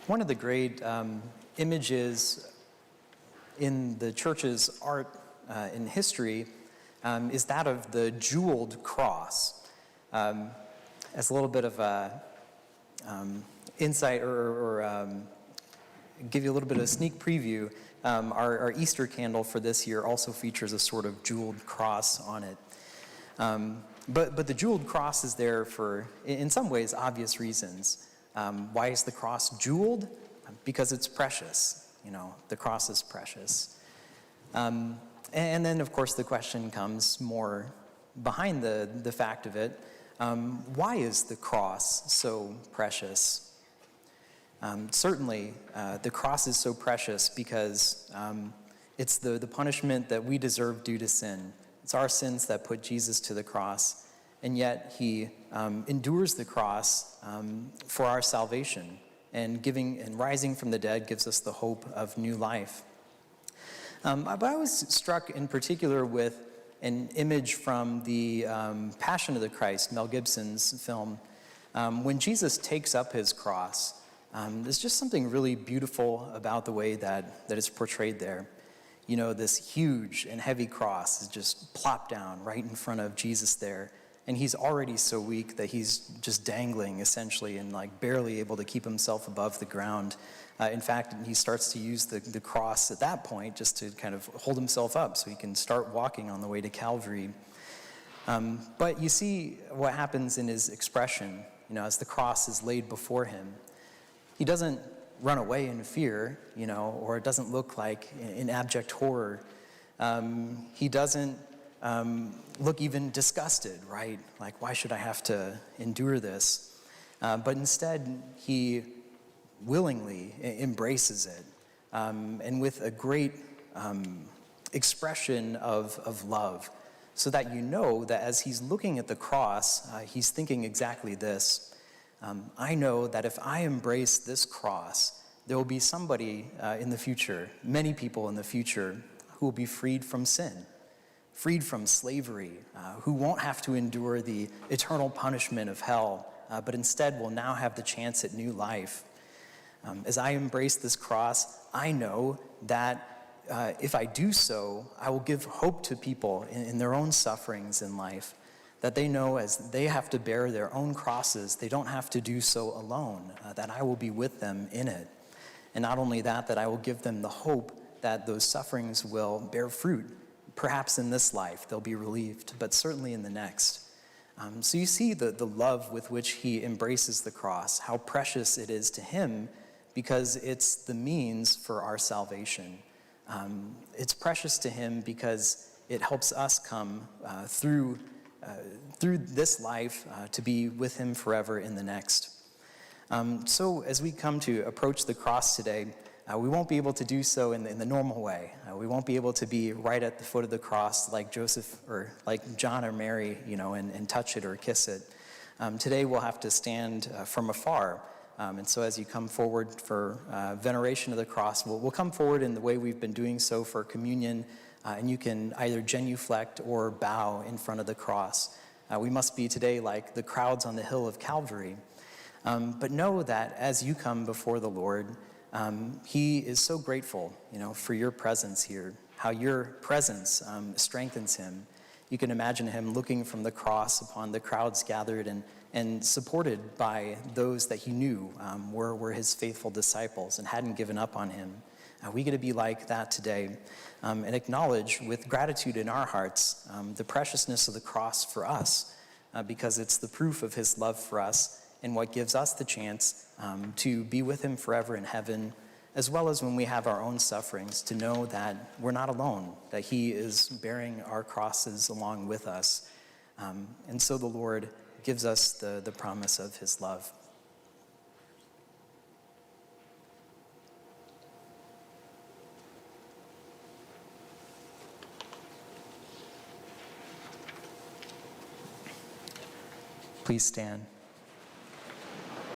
One of the great images in the church's art in history is that of the jeweled cross. As a little bit of a insight or give you a little bit of a sneak preview, our Easter candle for this year also features a sort of jeweled cross on it. But the jeweled cross is there for, in some ways, obvious reasons. Why is the cross jeweled? Because it's precious. You know, the cross is precious. And then, of course, the question comes more behind the fact of it. Why is the cross so precious? Certainly, the cross is so precious because it's the punishment that we deserve due to sin. It's our sins that put Jesus to the cross, and yet he endures the cross for our salvation, and giving and rising from the dead gives us the hope of new life. But I was struck in particular with an image from the Passion of the Christ, Mel Gibson's film. When Jesus takes up his cross, there's just something really beautiful about the way that it's portrayed there. You know, this huge and heavy cross is just plopped down right in front of Jesus there. And he's already so weak that he's just dangling, essentially, and like barely able to keep himself above the ground. In fact, he starts to use the cross at that point just to kind of hold himself up so he can start walking on the way to Calvary. But you see what happens in his expression, you know, as the cross is laid before him. He doesn't run away in fear, you know, or it doesn't look like in abject horror. He doesn't look even disgusted, right? Like, why should I have to endure this? But instead, he willingly embraces it, and with a great expression of love, so that you know that as he's looking at the cross, he's thinking exactly this. I know that if I embrace this cross, there will be somebody in the future, many people in the future, who will be freed from sin, freed from slavery, who won't have to endure the eternal punishment of hell, but instead will now have the chance at new life. As I embrace this cross, I know that if I do so, I will give hope to people in their own sufferings in life, that they know as they have to bear their own crosses, they don't have to do so alone, that I will be with them in it. And not only that I will give them the hope that those sufferings will bear fruit. Perhaps in this life they'll be relieved, but certainly in the next. So you see the love with which he embraces the cross, how precious it is to him, because it's the means for our salvation. It's precious to him because it helps us come through this life to be with him forever in the next. So as we come to approach the cross today, we won't be able to do so in the normal way. We won't be able to be right at the foot of the cross like Joseph or like John or Mary, you know, and touch it or kiss it. Today we'll have to stand from afar. And so as you come forward for veneration of the cross, we'll come forward in the way we've been doing so for communion, and you can either genuflect or bow in front of the cross. We must be today like the crowds on the hill of Calvary. But know that as you come before the Lord, he is so grateful, you know, for your presence here, how your presence strengthens him. You can imagine him looking from the cross upon the crowds gathered and supported by those that he knew were his faithful disciples and hadn't given up on him. We get to be like that today and acknowledge with gratitude in our hearts the preciousness of the cross for us because it's the proof of his love for us and what gives us the chance to be with him forever in heaven, as well as when we have our own sufferings, to know that we're not alone, that he is bearing our crosses along with us. And so the Lord gives us the promise of his love. Please stand.